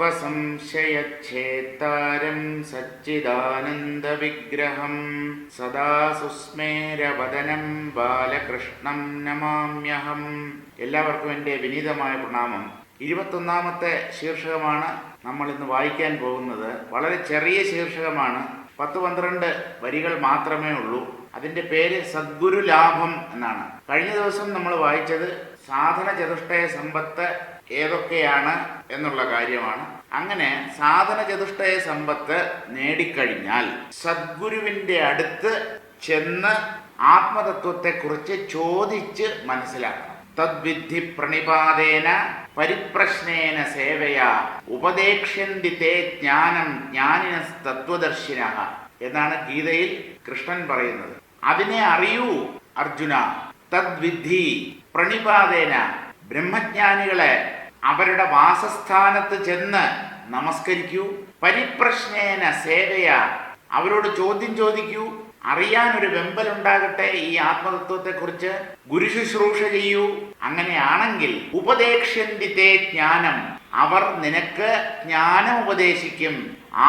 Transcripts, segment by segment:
സർവസംശയച്ഛേത്താരം സച്ചിദാനന്ദവിഗ്രഹം സദാ സുസ്മേരവദനം ബാലകൃഷ്ണം നമാമ്യഹം. എല്ലാവർക്കും എൻ്റെ വിനീതമായ പ്രണാമം. 21ാമത്തെ ശീർഷകമാണ് നമ്മൾ ഇന്ന് വായിക്കാൻ പോകുന്നത്. വളരെ ചെറിയ ശീർഷകമാണ്, 10-12 വരികൾ മാത്രമേ ഉള്ളൂ. അതിൻ്റെ പേര് സദ്ഗുരു ലാഭം എന്നാണ്. കഴിഞ്ഞ ദിവസം നമ്മൾ വായിച്ചത് സാധന ചതുഷ്ടയ സമ്പത്ത് ഏതൊക്കെയാണ് എന്നുള്ള കാര്യമാണ്. അങ്ങനെ സാധന ചതുഷ്ടയ സമ്പത്ത് നേടിക്കഴിഞ്ഞാൽ സദ്ഗുരുവിൻ്റെ അടുത്ത് ചെന്ന് ആത്മതത്വത്തെക്കുറിച്ച് ചോദിച്ച് മനസ്സിലാക്കണം. തദ്വിദ്ധി പ്രണിപാതേന പരിപ്രശ്നേന സേവയാ ഉപദേക്ഷ്യന്തി തേ ജ്ഞാനം ജ്ഞാനിന തത്വദർശിനഃ എന്നാണ് ഗീതയിൽ കൃഷ്ണൻ പറയുന്നത്. അതിനെ അറിയൂ അർജുന. തദ്വിദ്ധി പ്രണിപാതേന, ബ്രഹ്മജ്ഞാനികളെ അവരുടെ വാസസ്ഥാനത്ത് ചെന്ന് നമസ്കരിക്കൂ. പരിപ്രശ്നേന സേവയ, അവരോട് ചോദ്യം ചോദിക്കൂ. അറിയാനൊരു വെമ്പലുണ്ടാകട്ടെ ഈ ആത്മതത്വത്തെക്കുറിച്ച്. ഗുരുശുശ്രൂഷ ചെയ്യൂ. അങ്ങനെയാണെങ്കിൽ ഉപദേക്ഷ്യന്തി തേ ജ്ഞാനം, അവർ നിനക്ക് ജ്ഞാനം ഉപദേശിക്കും.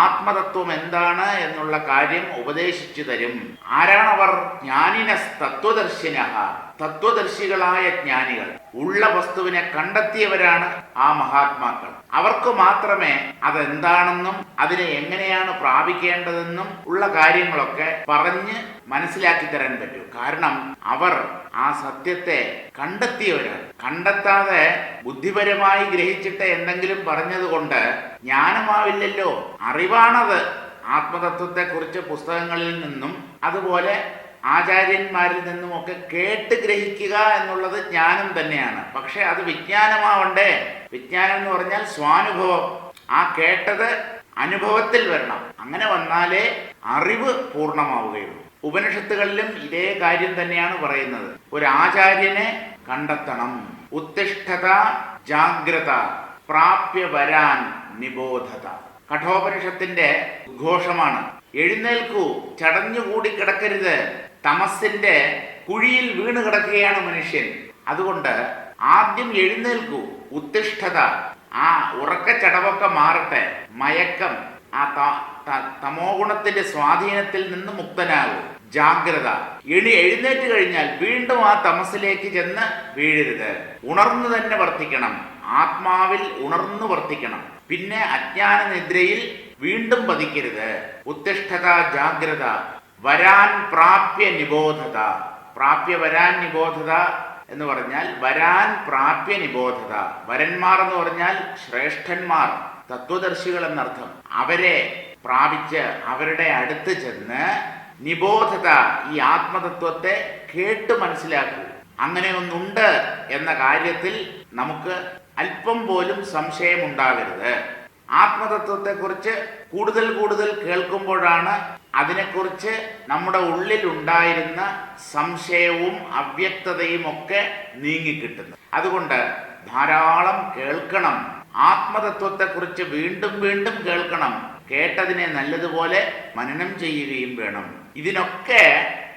ആത്മതത്വം എന്താണ് എന്നുള്ള കാര്യം ഉപദേശിച്ചു തരും. ആരാണവർ? ജ്ഞാനിനസ് തത്വദർശിനഃ, തത്വദർശികളായ ജ്ഞാനികൾ. ഉള്ള വസ്തുവിനെ കണ്ടെത്തിയവരാണ് ആ മഹാത്മാക്കൾ. അവർക്ക് മാത്രമേ അതെന്താണെന്നും അതിനെ എങ്ങനെയാണ് പ്രാപിക്കേണ്ടതെന്നും ഉള്ള കാര്യങ്ങളൊക്കെ പറഞ്ഞ് മനസ്സിലാക്കി തരാൻ പറ്റൂ. കാരണം അവർ ആ സത്യത്തെ കണ്ടെത്തിയവരാണ്. കണ്ടെത്താതെ ബുദ്ധിപരമായി ഗ്രഹിച്ചിട്ട് എന്തെങ്കിലും പറഞ്ഞതുകൊണ്ട് ജ്ഞാനമാവില്ലല്ലോ. അറിവാണത്. ആത്മതത്വത്തെക്കുറിച്ച് പുസ്തകങ്ങളിൽ നിന്നും അതുപോലെ ആചാര്യന്മാരിൽ നിന്നുമൊക്കെ കേട്ട് ഗ്രഹിക്കുക എന്നുള്ളത് ജ്ഞാനം തന്നെയാണ്. പക്ഷെ അത് വിജ്ഞാനമാവണ്ടേ. വിജ്ഞാനം എന്ന് പറഞ്ഞാൽ സ്വാനുഭവം. ആ കേട്ടത് അനുഭവത്തിൽ വരണം. അങ്ങനെ വന്നാലേ അറിവ് പൂർണ്ണമാവുകയുള്ളൂ. ഉപനിഷത്തുകളിലും ഇതേ കാര്യം തന്നെയാണ് പറയുന്നത്. ഒരു ആചാര്യനെ കണ്ടെത്തണം. ഉത്തിഷ്ഠത ജാഗ്രത പ്രാപ്യ വരാൻ നിബോധത. കഠോപനിഷത്തിന്റെ ഉദ്ഘോഷമാണ്. എഴുന്നേൽക്കൂ, ചടഞ്ഞുകൂടി കിടക്കരുത്. തമസിന്റെ കുഴിയിൽ വീണ് കിടക്കുകയാണ് മനുഷ്യൻ. അതുകൊണ്ട് ആദ്യം എഴുന്നേൽക്കൂ. ഉത്തിഷ്ഠത, ആ ഉറക്കച്ചടവൊക്കെ മാറട്ടെ. മയക്കം, ആ തമോ ഗുണത്തിന്റെ സ്വാധീനത്തിൽ നിന്ന് മുക്തനാകൂ. ജാഗ്രത, എഴുന്നേറ്റ് കഴിഞ്ഞാൽ വീണ്ടും ആ തമസിലേക്ക് ചെന്ന് വീഴരുത്. ഉണർന്നു തന്നെ വർത്തിക്കണം. ആത്മാവിൽ ഉണർന്നു വർത്തിക്കണം. പിന്നെ അജ്ഞാന നിദ്രയിൽ വീണ്ടും പതിക്കരുത്. ഉത്തിഷ്ഠത ജാഗ്രത വരാൻ പ്രാപ്യ നിബോധത. പ്രാപ്യ വരാൻ നിബോധത എന്ന് പറഞ്ഞാൽ വരാൻ പ്രാപ്യ നിബോധത. വരന്മാർ എന്ന് പറഞ്ഞാൽ ശ്രേഷ്ഠന്മാർ, തത്വദർശികൾ എന്നർത്ഥം. അവരെ പ്രാപിച്ച് അവരുടെ അടുത്ത് ചെന്ന് നിബോധത, ഈ ആത്മതത്വത്തെ കേട്ട് മനസ്സിലാക്കൂ. അങ്ങനെ ഒന്നുണ്ട് എന്ന കാര്യത്തിൽ നമുക്ക് അല്പം പോലും സംശയമുണ്ടാകരുത്. ആത്മതത്വത്തെക്കുറിച്ച് കൂടുതൽ കൂടുതൽ കേൾക്കുമ്പോഴാണ് അതിനെക്കുറിച്ച് നമ്മുടെ ഉള്ളിൽ ഉണ്ടായിരുന്ന സംശയവും അവ്യക്തതയും ഒക്കെ നീങ്ങിക്കിട്ടുന്നത്. അതുകൊണ്ട് ധാരാളം കേൾക്കണം. ആത്മതത്വത്തെക്കുറിച്ച് വീണ്ടും വീണ്ടും കേൾക്കണം. കേട്ടതിനെ നല്ലതുപോലെ മനനം ചെയ്യുകയും വേണം. ഇതിനൊക്കെ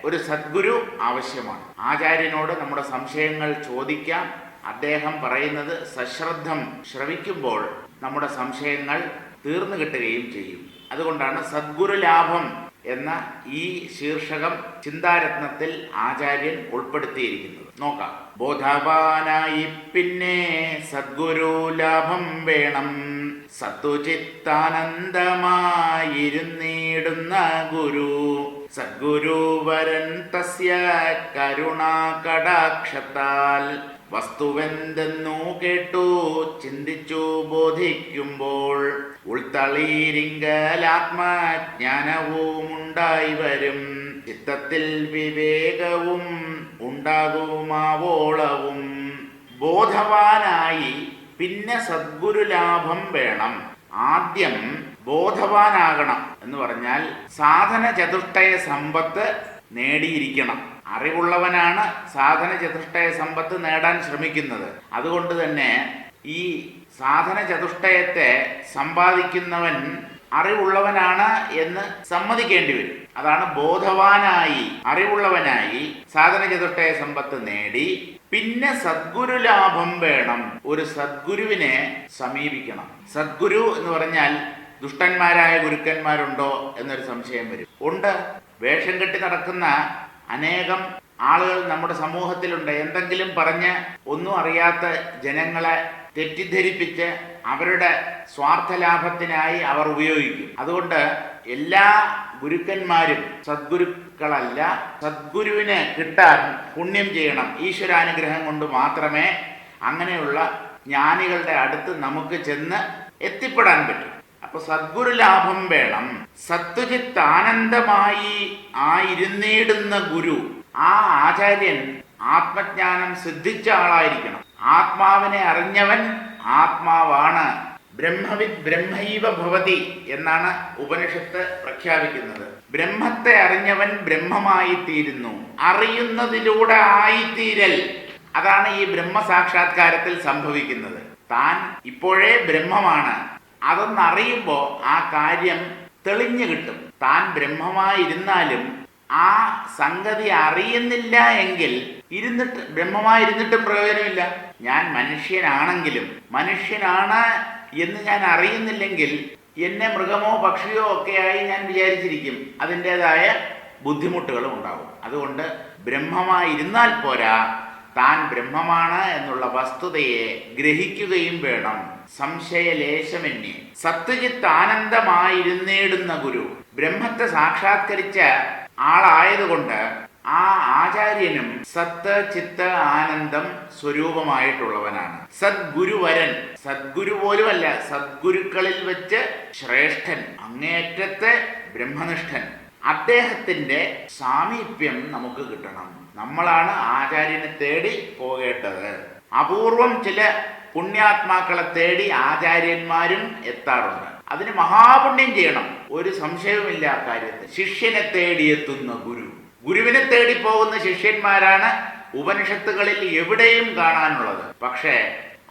ഒരു സദ്ഗുരു ആവശ്യമാണ്. ആചാര്യനോട് നമ്മുടെ സംശയങ്ങൾ ചോദിക്കാം. അദ്ദേഹം പറയുന്നത് സശ്രദ്ധം ശ്രവിക്കുമ്പോൾ നമ്മുടെ സംശയങ്ങൾ തീർന്നു കിട്ടുകയും ചെയ്യും. അതുകൊണ്ടാണ് സദ്ഗുരു ലാഭം എന്ന ഈ ശീർഷകം ചിന്താരത്നത്തിൽ ആചാര്യൻ ഉൾപ്പെടുത്തിയിരിക്കുന്നത്. നോക്കാം. ബോധവാനായി പിന്നെ സദ്ഗുരു ലാഭം വേണം. സത്തുചിത്താനന്ദമായിരുന്നിടുന്ന ഗുരു സദ്ഗുരു വരൻ തസ്യ കരുണാ കടാക്ഷത്താൽ വസ്തുവെന്തെന്നു കേട്ടു ചിന്തിച്ചു ബോധിക്കുമ്പോൾ ഉൾത്തളീരിങ്കലാത്മജ്ഞാനവും ഉണ്ടായി വരും. ചിത്തത്തിൽ വിവേകവും ഉണ്ടാകുമാവോളവും. ബോധവാനായി പിന്നെ സദ്ഗുരു ലാഭം വേണം. ആദ്യം ബോധവാനാകണം എന്ന് പറഞ്ഞാൽ സാധന ചതുഷ്ടയ സമ്പത്ത് നേടിയിരിക്കണം. അറിവുള്ളവനാണ് സാധന ചതുഷ്ടയ സമ്പത്ത് നേടാൻ ശ്രമിക്കുന്നത്. അതുകൊണ്ട് തന്നെ ഈ സാധന ചതുഷ്ടയത്തെ സമ്പാദിക്കുന്നവൻ അറിവുള്ളവനാണ് എന്ന് സമ്മതിക്കേണ്ടി വരും. അതാണ് ബോധവാനായി, അറിവുള്ളവനായി സാധനചതുഷ്ടയ സമ്പത്ത് നേടി പിന്നെ സദ്ഗുരു ലാഭം വേണം. ഒരു സദ്ഗുരുവിനെ സമീപിക്കണം. സദ്ഗുരു എന്ന് പറഞ്ഞാൽ ദുഷ്ടന്മാരായ ഗുരുക്കന്മാരുണ്ടോ എന്നൊരു സംശയം വരും. ഉണ്ട്. വേഷം കെട്ടി നടക്കുന്ന അനേകം ആളുകൾ നമ്മുടെ സമൂഹത്തിലുണ്ട്. എന്തെങ്കിലും പറഞ്ഞ് ഒന്നും അറിയാത്ത ജനങ്ങളെ തെറ്റിദ്ധരിപ്പിച്ച് അവരുടെ സ്വാർത്ഥലാഭത്തിനായി അവർ ഉപയോഗിക്കും. അതുകൊണ്ട് എല്ലാ ഗുരുക്കന്മാരും സദ്ഗുരുക്കളല്ല. സദ്ഗുരുവിന് കിട്ടാൻ പുണ്യം ചെയ്യണം. ഈശ്വരാനുഗ്രഹം കൊണ്ട് മാത്രമേ അങ്ങനെയുള്ള ജ്ഞാനികളുടെ അടുത്ത് നമുക്ക് ചെന്ന് എത്തിപ്പെടാൻ പറ്റും. അപ്പൊ സദ്ഗുരു ലാഭം വേണം. സത്വജിത്ത് ആനന്ദമായി ആയിരുന്നിടുന്ന ഗുരു, ആ ആചാര്യൻ ആത്മജ്ഞാനം സിദ്ധിച്ച ആളായിരിക്കണം. ആത്മാവിനെ അറിഞ്ഞവൻ ആത്മാവാണ്. ബ്രഹ്മവിദ് ബ്രഹ്മൈവ ഭവതി എന്നാണ് ഉപനിഷത്ത് പ്രഖ്യാപിക്കുന്നത്. ബ്രഹ്മത്തെ അറിഞ്ഞവൻ ബ്രഹ്മമായി തീരുന്നു. അറിയുന്നതിലൂടെ ആയിത്തീരൽ, അതാണ് ഈ ബ്രഹ്മസാക്ഷാത്കാരത്തിൽ സംഭവിക്കുന്നത്. താൻ ഇപ്പോഴേ ബ്രഹ്മമാണ്. അതൊന്നറിയുമ്പോൾ ആ കാര്യം തെളിഞ്ഞു കിട്ടും. താൻ ബ്രഹ്മമായിരുന്നാലും ആ സംഗതി അറിയുന്നില്ല എങ്കിൽ ബ്രഹ്മമായിരുന്നിട്ടും പ്രയോജനമില്ല. ഞാൻ മനുഷ്യനാണെങ്കിലും മനുഷ്യനാണ് എന്ന് ഞാൻ അറിയുന്നില്ലെങ്കിൽ എന്നെ മൃഗമോ പക്ഷിയോ ഒക്കെയായി ഞാൻ വിചാരിച്ചിരിക്കും. അതിൻ്റെതായ ബുദ്ധിമുട്ടുകളും ഉണ്ടാകും. അതുകൊണ്ട് ബ്രഹ്മമായിരുന്നാൽ പോരാ, താൻ ബ്രഹ്മമാണ് എന്നുള്ള വസ്തുതയെ ഗ്രഹിക്കുകയും വേണം. സംശയലേശമന്യേ സത്വജിത്ത് ആനന്ദമായിരുന്നിടുന്ന ഗുരു, ബ്രഹ്മത്തെ സാക്ഷാത്കരിച്ച ആളായതുകൊണ്ട് ആ ആചാര്യനും സത്ത് ചിത്ത് ആനന്ദം സ്വരൂപമായിട്ടുള്ളവനാണ്. സദ്ഗുരുവരൻ, സദ്ഗുരു പോലുമല്ല, സദ്ഗുരുക്കളിൽ വെച്ച് ശ്രേഷ്ഠൻ, അങ്ങേയറ്റത്തെ ബ്രഹ്മനിഷ്ഠൻ. അദ്ദേഹത്തിന്റെ സാമീപ്യം നമുക്ക് കിട്ടണം. നമ്മളാണ് ആചാര്യനെ തേടി പോകേണ്ടത്. അപൂർവം ചില പുണ്യാത്മാക്കളെ തേടി ആചാര്യന്മാരും എത്താറുണ്ട്. അതിന് മഹാപുണ്യം ചെയ്യണം, ഒരു സംശയവുമില്ല കാര്യത്തിൽ. ശിഷ്യനെ തേടിയെത്തുന്ന ഗുരു, ഗുരുവിനെ തേടി പോകുന്ന ശിഷ്യന്മാരാണ് ഉപനിഷത്തുകളിൽ എവിടെയും കാണാനുള്ളത്. പക്ഷേ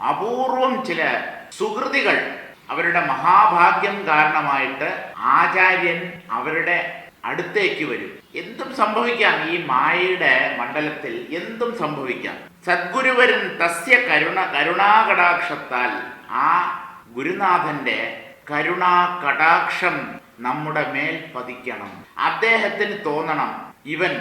അപൂർവം ചില സുഹൃതികൾ അവരുടെ മഹാഭാഗ്യം കാരണമായിട്ട് ആചാര്യൻ അവരുടെ അടുത്തേക്ക് വരും. എന്തും സംഭവിക്കാം. ഈ മായയുടെ മണ്ഡലത്തിൽ എന്തും സംഭവിക്കാം. സദ്ഗുരുവരൻ തസ്യ കരുണാകടാക്ഷത്താൽ, ആ ഗുരുനാഥന്റെ കരുണാകടാക്ഷം നമ്മുടെ മേൽ പതിക്കണം. അദ്ദേഹത്തിന് തോന്നണം ഇവൻ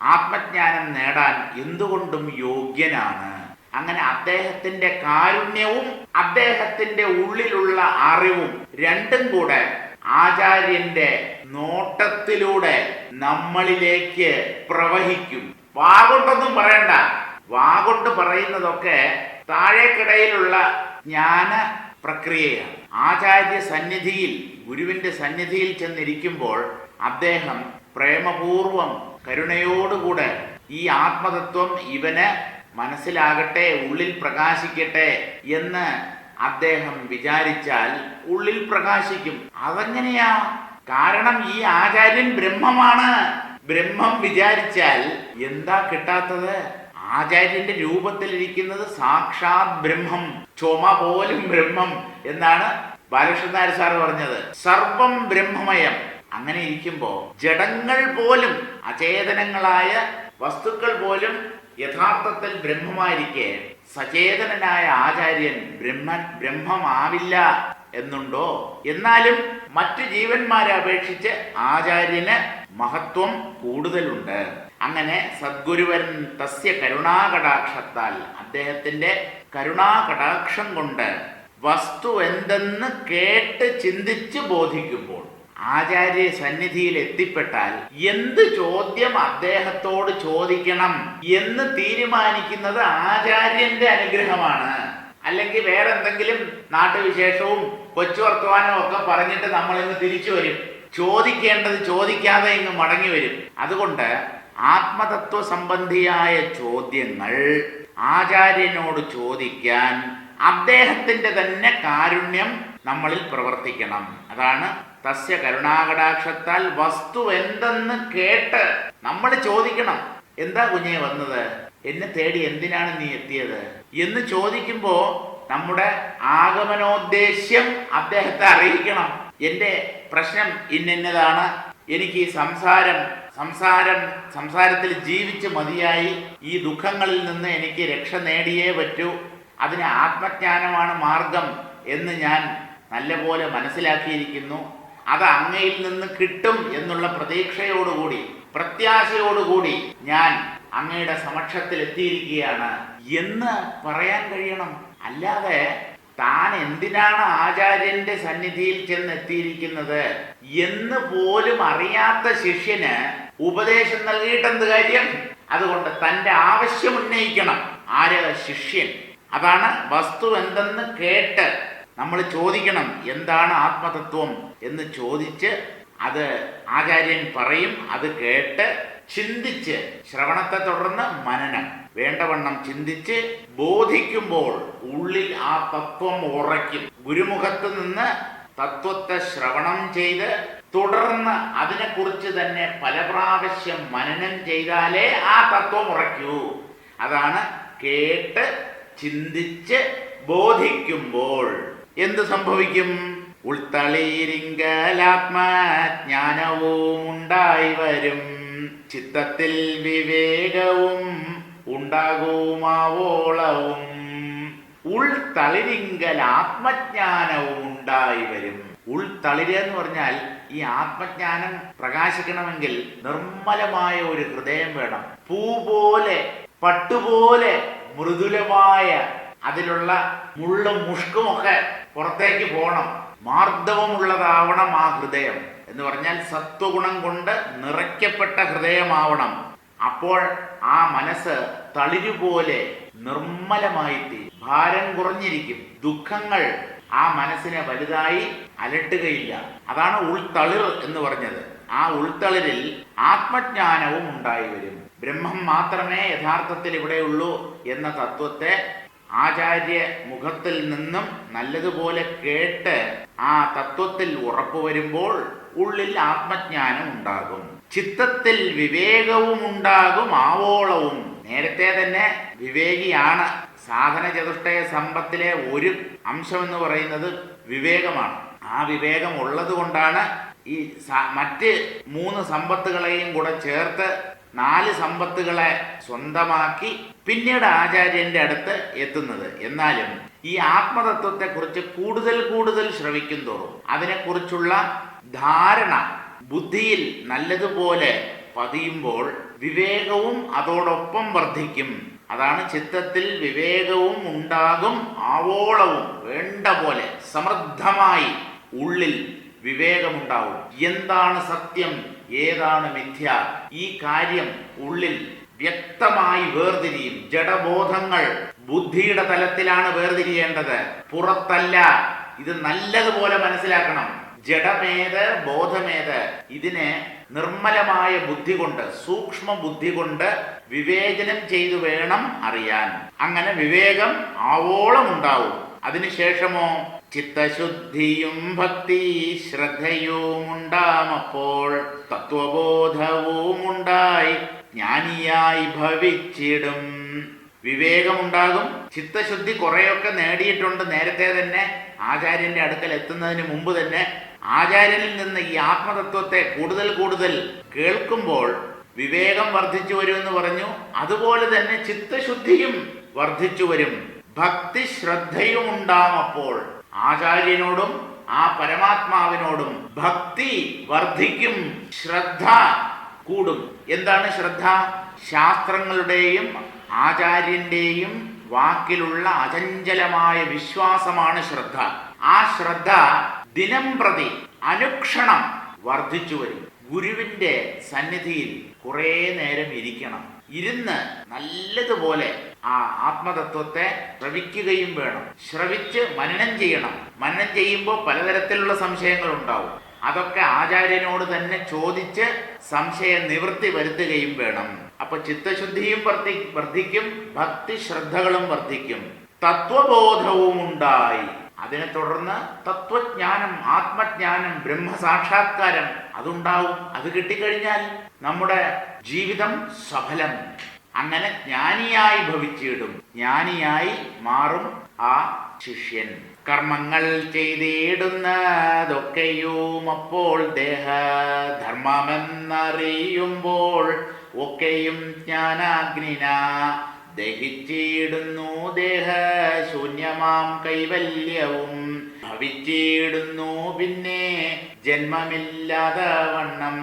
ആത്മജ്ഞാനം നേടാൻ എന്തുകൊണ്ടും യോഗ്യനാണ്. അങ്ങനെ അദ്ദേഹത്തിന്റെ കാരുണ്യവും അദ്ദേഹത്തിന്റെ ഉള്ളിലുള്ള അറിവും രണ്ടും കൂടെ ആചാര്യന്റെ നോട്ടത്തിലൂടെ നമ്മളിലേക്ക് പ്രവഹിക്കും. വാഗൊണ്ടൊന്നും പറയണ്ട. വാഗൊണ്ട് പറയുന്നതൊക്കെ താഴേക്കിടയിലുള്ള ജ്ഞാന പ്രക്രിയയാണ്. ആചാര്യ സന്നിധിയിൽ, ഗുരുവിന്റെ സന്നിധിയിൽ ചെന്നിരിക്കുമ്പോൾ അദ്ദേഹം പ്രേമപൂർവം കരുണയോടുകൂടെ ഈ ആത്മതത്വം ഇവന് മനസ്സിലാകട്ടെ, ഉള്ളിൽ പ്രകാശിക്കട്ടെ എന്ന് അദ്ദേഹം വിചാരിച്ചാൽ ഉള്ളിൽ പ്രകാശിക്കും. അതെങ്ങനെയാ? കാരണം ഈ ആചാര്യൻ ബ്രഹ്മമാണ്. ബ്രഹ്മം വിചാരിച്ചാൽ എന്താ കിട്ടാത്തത്? ആചാര്യന്റെ രൂപത്തിലിരിക്കുന്നത് സാക്ഷാത് ബ്രഹ്മം, ചുമ പോലും ബ്രഹ്മം എന്നാണ് ബാലകൃഷ്ണൻ സാർ പറഞ്ഞത്. സർവം ബ്രഹ്മമയം. അങ്ങനെ ഇരിക്കുമ്പോ ജഡങ്ങൾ പോലും, അചേതനങ്ങളായ വസ്തുക്കൾ പോലും യഥാർത്ഥത്തിൽ ബ്രഹ്മമായിരിക്കെ സചേതനനായ ആചാര്യൻ ബ്രഹ്മമാവില്ല എന്നുണ്ടോ? എന്നാലും മറ്റു ജീവന്മാരെ അപേക്ഷിച്ച് ആചാര്യന് മഹത്വം കൂടുതലുണ്ട്. അങ്ങനെ സദ്ഗുരുവരൻ തസ്യ കരുണാകടാക്ഷത്താൽ, അദ്ദേഹത്തിന്റെ കരുണാകടാക്ഷം കൊണ്ട് വസ്തു എന്തെന്ന് കേട്ട് ചിന്തിച്ച് ബോധിക്കുമ്പോൾ, ആചാര്യ സന്നിധിയിൽ എത്തിപ്പെട്ടാൽ എന്ത് ചോദ്യം അദ്ദേഹത്തോട് ചോദിക്കണം എന്ന് തീരുമാനിക്കുന്നത് ആചാര്യന്റെ അനുഗ്രഹമാണ്. അല്ലെങ്കിൽ വേറെ എന്തെങ്കിലും നാട്ടുവിശേഷവും കൊച്ചു വർത്തമാനവും ഒക്കെ പറഞ്ഞിട്ട് നമ്മൾ ഇങ്ങ് തിരിച്ചു വരും. ചോദിക്കേണ്ടത് ചോദിക്കാതെ ഇങ്ങ് മടങ്ങി വരും. അതുകൊണ്ട് ആത്മതത്വ സംബന്ധിയായ ചോദ്യങ്ങൾ ആചാര്യനോട് ചോദിക്കാൻ അദ്ദേഹത്തിന്റെ തന്നെ കാരുണ്യം നമ്മളിൽ പ്രവർത്തിക്കണം. അതാണ് തസ്യ കരുണാകടാക്ഷത്താൽ വസ്തു എന്തെന്ന് കേട്ട് നമ്മൾ ചോദിക്കണം. എന്താ കുഞ്ഞെ വന്നത്? എന്നെ തേടി എന്തിനാണ് നീ എത്തിയത് എന്ന് ചോദിക്കുമ്പോൾ നമ്മുടെ ആഗമനോദ്ദേശ്യം അദ്ദേഹത്തെ അറിയിക്കണം. എൻ്റെ പ്രശ്നം ഇന്നതാണ്, എനിക്ക് ഈ സംസാരത്തിൽ ജീവിച്ച് മതിയായി, ഈ ദുഃഖങ്ങളിൽ നിന്ന് എനിക്ക് രക്ഷ നേടിയേ പറ്റൂ, അതിന് ആത്മജ്ഞാനമാണ് മാർഗം എന്ന് ഞാൻ നല്ലപോലെ മനസ്സിലാക്കിയിരിക്കുന്നു, അത് അങ്ങയിൽ നിന്ന് കിട്ടും എന്നുള്ള പ്രതീക്ഷയോടുകൂടി പ്രത്യാശയോടുകൂടി ഞാൻ അങ്ങയുടെ സമക്ഷത്തിൽ എത്തിയിരിക്കുകയാണ് എന്ന് പറയാൻ കഴിയണം. അല്ലാതെ താൻ എന്തിനാണ് ആചാര്യന്റെ സന്നിധിയിൽ ചെന്നെത്തിയിരിക്കുന്നത് എന്ന് പോലും അറിയാത്ത ശിഷ്യന് ഉപദേശം നൽകിയിട്ടെന്ത് കാര്യം? അതുകൊണ്ട് തന്റെ ആവശ്യം ഉന്നയിക്കണം. ആര്? ശിഷ്യൻ. അതാണ് വസ്തു എന്തെന്ന് കേട്ട് നമ്മൾ ചോദിക്കണം, എന്താണ് ആത്മതത്വം എന്ന് ചോദിച്ച് അത് ആചാര്യൻ പറയും. അത് കേട്ട് ചിന്തിച്ച്, ശ്രവണത്തെ തുടർന്ന് മനനം, വേണ്ടവണ്ണം ചിന്തിച്ച് ബോധിക്കുമ്പോൾ ഉള്ളിൽ ആ തത്വം ഉറയ്ക്കും. ഗുരുമുഖത്ത് നിന്ന് തത്വത്തെ ശ്രവണം ചെയ്ത് തുടർന്ന് അതിനെക്കുറിച്ച് തന്നെ പല പ്രാവശ്യം മനനം ചെയ്താലേ ആ തത്വം ഉറയ്ക്കൂ. അതാണ് കേട്ട് ചിന്തിച്ച് ബോധിക്കുമ്പോൾ എന്ത് സംഭവിക്കും? ഉൾത്തളിരിങ്കലാത്മജ്ഞാനവും ഉണ്ടായി വരും, ചിത്തത്തിൽ വിവേകവും ഉണ്ടാകുമാവോളവും. ഉൾത്തളിരിങ്കൽ ആത്മജ്ഞാനവും ഉണ്ടായി വരും. ഉൾത്തളിര് എന്ന് പറഞ്ഞാൽ ഈ ആത്മജ്ഞാനം പ്രകാശിക്കണമെങ്കിൽ നിർമ്മലമായ ഒരു ഹൃദയം വേണം. പൂ പോലെ, പട്ടുപോലെ മൃദുലമായ, അതിലുള്ള മുള്ളും മുഷ്കുമൊക്കെ പുറത്തേക്ക് പോകണം. മാർദ്ദവമുള്ളതാവണം ആ ഹൃദയം എന്ന് പറഞ്ഞാൽ സത്വഗുണം കൊണ്ട് നിറയ്ക്കപ്പെട്ട ഹൃദയമാവണം. അപ്പോൾ ആ മനസ്സ് തളിരുപോലെ നിർമ്മലമായി, ഭാരം കുറഞ്ഞിരിക്കും. ദുഃഖങ്ങൾ ആ മനസ്സിനെ വലുതായി അലട്ടുകയില്ല. അതാണ് ഉൾത്തളിർ എന്ന് പറഞ്ഞത്. ആ ഉൾത്തളിരിൽ ആത്മജ്ഞാനവും ഉണ്ടായി വരും. ബ്രഹ്മം മാത്രമേ യഥാർത്ഥത്തിൽ ഇവിടെയുള്ളൂ എന്ന തത്വത്തെ ആചാര്യ മുഖത്തിൽ നിന്നും നല്ലതുപോലെ കേട്ട് ആ തത്വത്തിൽ ഉറപ്പുവരുമ്പോൾ ഉള്ളിൽ ആത്മജ്ഞാനം ഉണ്ടാകും. ചിത്തത്തിൽ വിവേകവും ഉണ്ടാകും ആവോളവും. നേരത്തെ തന്നെ വിവേകിയാണ്. സാധന ചതുഷ്ടയ സമ്പത്തിലെ ഒരു അംശം എന്ന് പറയുന്നത് വിവേകമാണ്. ആ വിവേകം ഉള്ളത് കൊണ്ടാണ് ഈ മറ്റ് 3 സമ്പത്തുകളെയും കൂടെ ചേർത്ത് 4 സമ്പത്തുകളെ സ്വന്തമാക്കി പിന്നീട് ആചാര്യന്റെ അടുത്ത് എത്തുന്നത്. എന്നാലും ഈ ആത്മതത്വത്തെ കുറിച്ച് കൂടുതൽ ശ്രവിക്കും തോറും അതിനെക്കുറിച്ചുള്ള ധാരണ ബുദ്ധിയിൽ നല്ലതുപോലെ പതിയുമ്പോൾ വിവേകവും അതോടൊപ്പം വർദ്ധിക്കും. അതാണ് ചിത്തത്തിൽ വിവേകവും ഉണ്ടാകും ആവോളവും. വേണ്ട പോലെ സമൃദ്ധമായി ഉള്ളിൽ വിവേകമുണ്ടാവും. എന്താണ് സത്യം, ഏതാണ് മിഥ്യ, ഈ കാര്യം ഉള്ളിൽ വ്യക്തമായി വേർതിരിയും. ജഡബോധങ്ങൾ ബുദ്ധിയുടെ തലത്തിലാണ് വേർതിരിയേണ്ടത്, പുറത്തല്ല. ഇത് നല്ലതുപോലെ മനസ്സിലാക്കണം. ജഡമേത് ബോധമേത്, ഇതിനെ നിർമ്മലമായ ബുദ്ധി കൊണ്ട്, സൂക്ഷ്മ ബുദ്ധി കൊണ്ട് വിവേചനം ചെയ്തു വേണം അറിയാൻ. അങ്ങനെ വിവേകം ആവോളം ഉണ്ടാവും. അതിനുശേഷമോ ചിത്തശുദ്ധിയും ഭക്തി ശ്രദ്ധയും ഉണ്ടാമപ്പോൾ തത്വബോധവും ഉണ്ടായി ജ്ഞാനിയായി ഭവിച്ചിടും. വിവേകമുണ്ടാകും. ചിത്തശുദ്ധി കുറെയൊക്കെ നേടിയിട്ടുണ്ട്. നേരത്തെ തന്നെ ആചാര്യന്റെ അടുക്കൽ എത്തുന്നതിന് മുമ്പ് തന്നെ ആചാര്യനിൽ നിന്ന് ഈ ആത്മതത്വത്തെ കൂടുതൽ കേൾക്കുമ്പോൾ വിവേകം വർദ്ധിച്ചു വരുമെന്ന് പറഞ്ഞു. അതുപോലെ തന്നെ ചിത്തശുദ്ധിയും വർദ്ധിച്ചു വരും. ഭക്തി ശ്രദ്ധയും ഉണ്ടാമപ്പോൾ ആചാര്യനോടും ആ പരമാത്മാവിനോടും ഭക്തി വർദ്ധിക്കും, ശ്രദ്ധ കൂടും. എന്താണ് ശ്രദ്ധ? ശാസ്ത്രങ്ങളുടെയും ആചാര്യന്റെയും വാക്കിലുള്ള അചഞ്ചലമായ വിശ്വാസമാണ് ശ്രദ്ധ. ആ ശ്രദ്ധ ദിനം പ്രതി അനുക്ഷണം വർദ്ധിച്ചു വരും. ഗുരുവിന്റെ സന്നിധിയിൽ കുറേ നേരം ഇരിക്കണം. ഇരുന്ന് നല്ലതുപോലെ ആ ആത്മതത്വത്തെ ശ്രവിക്കുകയും വേണം. ശ്രവിച്ച് മനനം ചെയ്യണം. മനനം ചെയ്യുമ്പോൾ പലതരത്തിലുള്ള സംശയങ്ങൾ ഉണ്ടാവും. അതൊക്കെ ആചാര്യനോട് തന്നെ ചോദിച്ച് സംശയ നിവൃത്തി വരുത്തുകയും വേണം. അപ്പൊ ചിത്തശുദ്ധിയും വർദ്ധിക്കും, ഭക്തി ശ്രദ്ധകളും വർദ്ധിക്കും, തത്വബോധവും ഉണ്ടായി. അതിനെ തുടർന്ന് തത്വജ്ഞാനം, ആത്മജ്ഞാനം, ബ്രഹ്മസാക്ഷാത്കാരം അതുണ്ടാവും. അത് കിട്ടിക്കഴിഞ്ഞാൽ നമ്മുടെ ജീവിതം സഫലം. അങ്ങനെ ജ്ഞാനിയായി ഭവിച്ചിടും, ജ്ഞാനിയായി മാറും. ആ ശിഷ്യൻ. കർമ്മങ്ങൾ ചെയ്തിടുന്നതൊക്കെയും അപ്പോൾ ദേഹധർമ്മമെന്നറിയുമ്പോൾ ഒക്കെയും ജ്ഞാനാഗ്നിന ദഹിച്ചിടുന്നു ദേഹശൂന്യമാം കൈവല്യവും ഭവിച്ചിടുന്നു പിന്നെ ജന്മമില്ലാതെ വണ്ണം.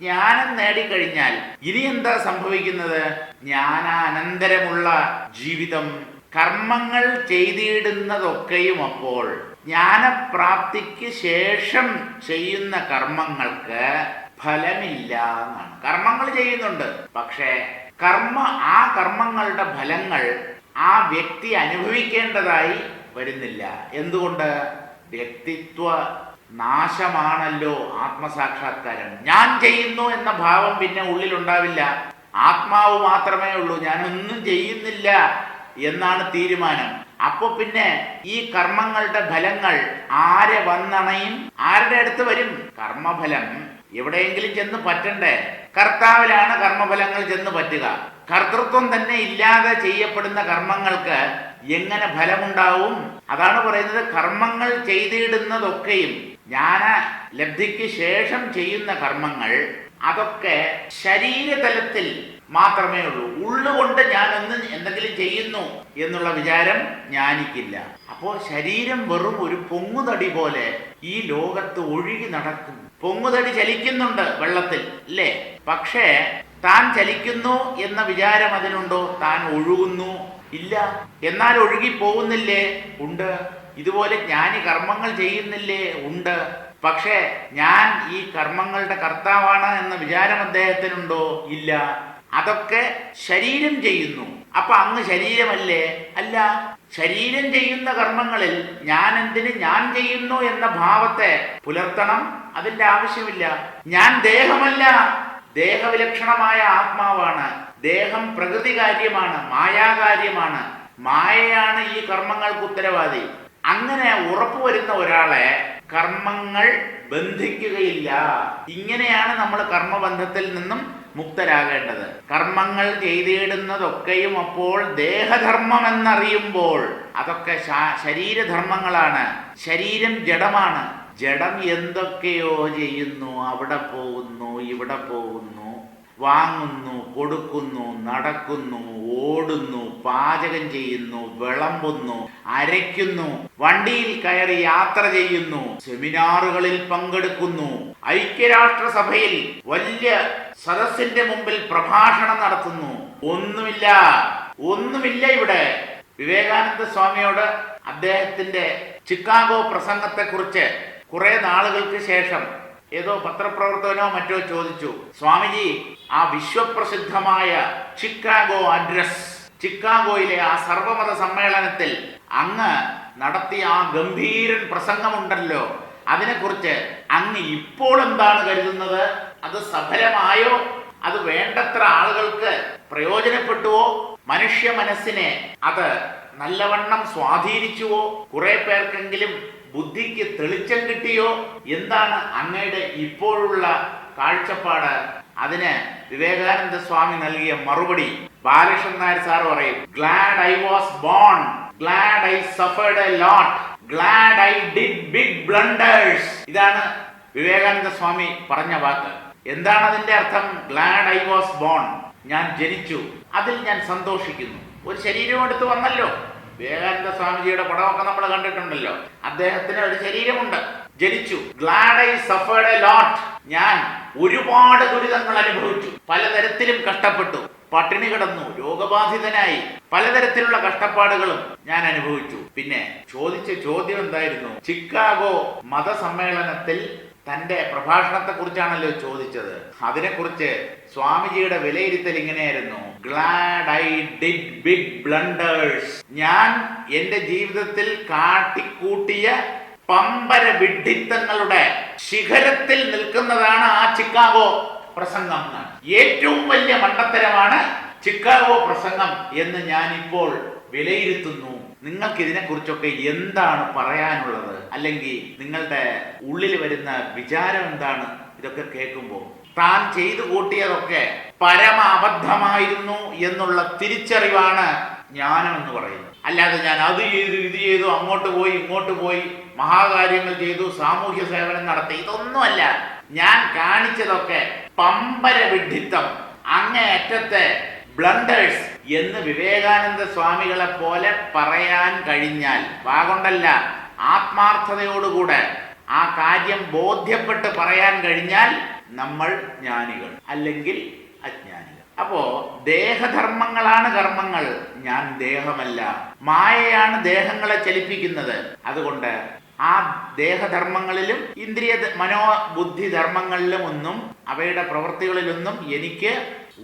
ജ്ഞാനം നേടിക്കഴിഞ്ഞാൽ ഇനി എന്താ സംഭവിക്കുന്നത്? ജ്ഞാനാനന്തരമുള്ള ജീവിതം. കർമ്മങ്ങൾ ചെയ്തിടുന്നതൊക്കെയും അപ്പോൾ ജ്ഞാനപ്രാപ്തിക്ക് ശേഷം ചെയ്യുന്ന കർമ്മങ്ങൾക്ക് ഫലമില്ല എന്നാണ്. കർമ്മങ്ങൾ ചെയ്യുന്നുണ്ട്, പക്ഷേ ആ കർമ്മങ്ങളുടെ ഫലങ്ങൾ ആ വ്യക്തി അനുഭവിക്കേണ്ടതായി വരുന്നില്ല. എന്തുകൊണ്ട്? വ്യക്തിത്വ നാശമാണല്ലോ ആത്മസാക്ഷാത്കാരം. ഞാൻ ചെയ്യുന്നു എന്ന ഭാവം പിന്നെ ഉള്ളിലുണ്ടാവില്ല. ആത്മാവ് മാത്രമേ ഉള്ളൂ, ഞാനൊന്നും ചെയ്യുന്നില്ല എന്നാണ് തീരുമാനം. അപ്പൊ പിന്നെ ഈ കർമ്മങ്ങളുടെ ഫലങ്ങൾ ആരെ വന്നണയും? ആരുടെ അടുത്ത് വരും? കർമ്മഫലം എവിടെയെങ്കിലും ചെന്ന് പറ്റണ്ടേ? കർത്താവിലാണ് കർമ്മഫലങ്ങൾ ചെന്ന് പറ്റുക. കർത്തൃത്വം തന്നെ ഇല്ലാതെ ചെയ്യപ്പെടുന്ന കർമ്മങ്ങൾക്ക് എങ്ങനെ ഫലമുണ്ടാവും? അതാണ് പറയുന്നത്, കർമ്മങ്ങൾ ചെയ്തിടുന്നതൊക്കെയും ജ്ഞാന ലബ്ധിക്ക് ശേഷം ചെയ്യുന്ന കർമ്മങ്ങൾ അതൊക്കെ ശരീരതലത്തിൽ മാത്രമേ ഉള്ളൂ. ഉള്ളുകൊണ്ട് ഞാനൊന്ന് എന്തെങ്കിലും ചെയ്യുന്നു എന്നുള്ള വിചാരം ജ്ഞാനിക്കില്ല. അപ്പോൾ ശരീരം വെറും ഒരു പൊങ്ങുതടി പോലെ ഈ ലോകത്ത് ഒഴുകി നടക്കും. പൊങ്ങുതടി ചലിക്കുന്നുണ്ട് വെള്ളത്തിൽ, അല്ലേ? പക്ഷേ താൻ ചലിക്കുന്നു എന്ന വിചാരം അതിനുണ്ടോ? താൻ ഒഴുകുന്നു? ഇല്ല. എന്നാൽ ഒഴുകി പോകുന്നില്ലേ? ഉണ്ട്. ഇതുപോലെ ജ്ഞാനി കർമ്മങ്ങൾ ചെയ്യുന്നില്ലേ? ഉണ്ട്. പക്ഷേ ഞാൻ ഈ കർമ്മങ്ങളുടെ കർത്താവാണ് എന്ന വിചാരം അദ്ദേഹത്തിനുണ്ടോ? ഇല്ല. അതൊക്കെ ശരീരം ചെയ്യുന്നു. അപ്പൊ അങ്ങ് ശരീരമല്ലേ? അല്ല. ശരീരം ചെയ്യുന്ന കർമ്മങ്ങളിൽ ഞാൻ എന്തിന് ഞാൻ ചെയ്യുന്നു എന്ന ഭാവത്തെ പുലർത്തണം. അതിന്റെ ആവശ്യമില്ല. ഞാൻ ദേഹമല്ല, ദേഹവിലക്ഷണമായ ആത്മാവാണ്. ദേഹം പ്രകൃതി കാര്യമാണ്, മായാകാര്യമാണ്. മായയാണ് ഈ കർമ്മങ്ങൾക്ക് ഉത്തരവാദി. അങ്ങനെ ഉറപ്പുവരുന്ന ഒരാളെ കർമ്മങ്ങൾ ബന്ധിക്കുകയില്ല. ഇങ്ങനെയാണ് നമ്മൾ കർമ്മബന്ധത്തിൽ നിന്നും മുക്തരാകേണ്ടത്. കർമ്മങ്ങൾ ചെയ്തിടുന്നതൊക്കെയും അപ്പോൾ ദേഹധർമ്മം എന്നറിയുമ്പോൾ അതൊക്കെ ശരീരധർമ്മങ്ങളാണ്. ശരീരം ജഡമാണ്. ജഡം എന്തൊക്കെയോ ചെയ്യുന്നു. അവിടെ പോകുന്നു, ഇവിടെ പോകുന്നു, വാങ്ങുന്നു, കൊടുക്കുന്നു, നടക്കുന്നു, ഓടുന്നു, പാചകം ചെയ്യുന്നു, വിളമ്പുന്നു, അരയ്ക്കുന്നു, വണ്ടിയിൽ കയറി യാത്ര ചെയ്യുന്നു, സെമിനാറുകളിൽ പങ്കെടുക്കുന്നു, ഐക്യരാഷ്ട്രസഭയിൽ വലിയ സദസ്സിന്റെ മുമ്പിൽ പ്രഭാഷണം നടത്തുന്നു. ഒന്നുമില്ല ഇവിടെ. വിവേകാനന്ദ സ്വാമിയോട് അദ്ദേഹത്തിന്റെ ചിക്കാഗോ പ്രസംഗത്തെക്കുറിച്ച് കുറെ നാളുകൾക്ക് ശേഷം ഏതോ പത്രപ്രവർത്തകനോ മറ്റോ ചോദിച്ചു, സ്വാമിജി, ആ വിശ്വപ്രസിദ്ധമായ ചിക്കാഗോ അഡ്രസ്, ചിക്കാഗോയിലെ ആ സർവമത സമ്മേളനത്തിൽ അങ്ങ് നടത്തിയ ആ ഗംഭീരൻ പ്രസംഗമുണ്ടല്ലോ, അതിനെക്കുറിച്ച് അങ്ങ് ഇപ്പോൾ എന്താണ് കരുതുന്നത്? അത് സഫലമായോ? അത് വേണ്ടത്ര ആളുകൾക്ക് പ്രയോജനപ്പെട്ടുവോ? മനുഷ്യ മനസ്സിനെ അത് നല്ലവണ്ണം സ്വാധീനിച്ചുവോ? കുറെ പേർക്കെങ്കിലും ബുദ്ധിക്ക് തെളിച്ചം കിട്ടിയോ? എന്താണ് അങ്ങയുടെ ഇപ്പോഴുള്ള കാഴ്ചപ്പാട്? അതിന് വിവേകാനന്ദ സ്വാമി നൽകിയ മറുപടി ബാലകൃഷ്ണൻ നായർ സാർ പറയും, glad I was born, glad I suffered a lot, glad I did big blunders. ഇതാണ് വിവേകാനന്ദ സ്വാമി പറഞ്ഞ വാക്ക്. എന്താണ് അതിന്റെ അർത്ഥം? glad I was born, ഞാൻ ജനിച്ചു, അതിൽ ഞാൻ സന്തോഷിക്കുന്നു. ഒരു ശരീരം എടുത്ത് വന്നല്ലോ. വിവേകാനന്ദ സ്വാമിജിയുടെ പടമൊക്കെ നമ്മൾ കണ്ടിട്ടുണ്ടല്ലോ. അദ്ദേഹത്തിന് ഒരു ശരീരമുണ്ട്, ജനിച്ചു. glad I suffered a lot, ഞാൻ ഒരുപാട് ദുരിതങ്ങൾ അനുഭവിച്ചു, പലതരത്തിലും കഷ്ടപ്പെട്ടു, പട്ടിണി കിടന്നു, രോഗബാധിതനായി, പലതരത്തിലുള്ള കഷ്ടപ്പാടുകളും ഞാൻ അനുഭവിച്ചു. പിന്നെ ചോദിച്ച ചോദ്യം എന്തായിരുന്നു? ചിക്കാഗോ മതസമ്മേളനത്തിൽ തന്റെ പ്രഭാഷണത്തെ കുറിച്ചാണല്ലോ ചോദിച്ചത്. അതിനെക്കുറിച്ച് സ്വാമിജിയുടെ വിലയിരുത്തൽ ഇങ്ങനെയായിരുന്നു, glad I did big blunders. ഞാൻ എന്റെ ജീവിതത്തിൽ കാട്ടിക്കൂട്ടിയ പമ്പര വിഡ്ഢിത്തങ്ങളുടെ ശിഖരത്തിൽ നിൽക്കുന്നതാണ് ആ ചിക്കാഗോ പ്രസംഗം. ഏറ്റവും വലിയ മണ്ടത്തരമാണ് ചിക്കാഗോ പ്രസംഗം എന്ന് ഞാൻ ഇപ്പോൾ വിലയിരുത്തുന്നു. നിങ്ങൾക്ക് ഇതിനെക്കുറിച്ചൊക്കെ എന്താണ് പറയാനുള്ളത്? അല്ലെങ്കിൽ നിങ്ങളുടെ ഉള്ളിൽ വരുന്ന വിചാരം എന്താണ് ഇതൊക്കെ കേൾക്കുമ്പോൾ? താൻ ചെയ്തു കൂട്ടിയതൊക്കെ പരമ അബദ്ധമായിരുന്നു എന്നുള്ള തിരിച്ചറിവാണ് ജ്ഞാനം എന്ന് പറയുന്നത്. അല്ലാതെ ഞാൻ അത് ചെയ്തു ഇത് ചെയ്തു അങ്ങോട്ട് പോയി ഇങ്ങോട്ട് പോയി മഹാകാര്യങ്ങൾ ചെയ്തു സാമൂഹ്യ സേവനം നടത്തി, ഇതൊന്നുമല്ല. ഞാൻ കാണിച്ചതൊക്കെ പമ്പര വിഡ്ഢിത്തം, അങ്ങേയറ്റത്തെ ബ്ലണ്ടേഴ്സ് എന്ന് വിവേകാനന്ദ സ്വാമികളെ പോലെ പറയാൻ കഴിഞ്ഞാൽ, വാഗൊണ്ടല്ല ആത്മാർത്ഥതയോടുകൂടെ ആ കാര്യം ബോധ്യപ്പെട്ട് പറയാൻ കഴിഞ്ഞാൽ നമ്മൾ ജ്ഞാനികൾ, അല്ലെങ്കിൽ അജ്ഞാനികൾ. അപ്പോ ദേഹധർമ്മങ്ങളാണ് കർമ്മങ്ങൾ, ഞാൻ ദേഹമല്ല. മായയാണ് ദേഹങ്ങളെ ചലിപ്പിക്കുന്നത്. അതുകൊണ്ട് ആ ദേഹധർമ്മങ്ങളിലും ഇന്ദ്രിയ മനോബുദ്ധി ധർമ്മങ്ങളിലും ഒന്നും അവയുടെ പ്രവൃത്തികളിലൊന്നും എനിക്ക്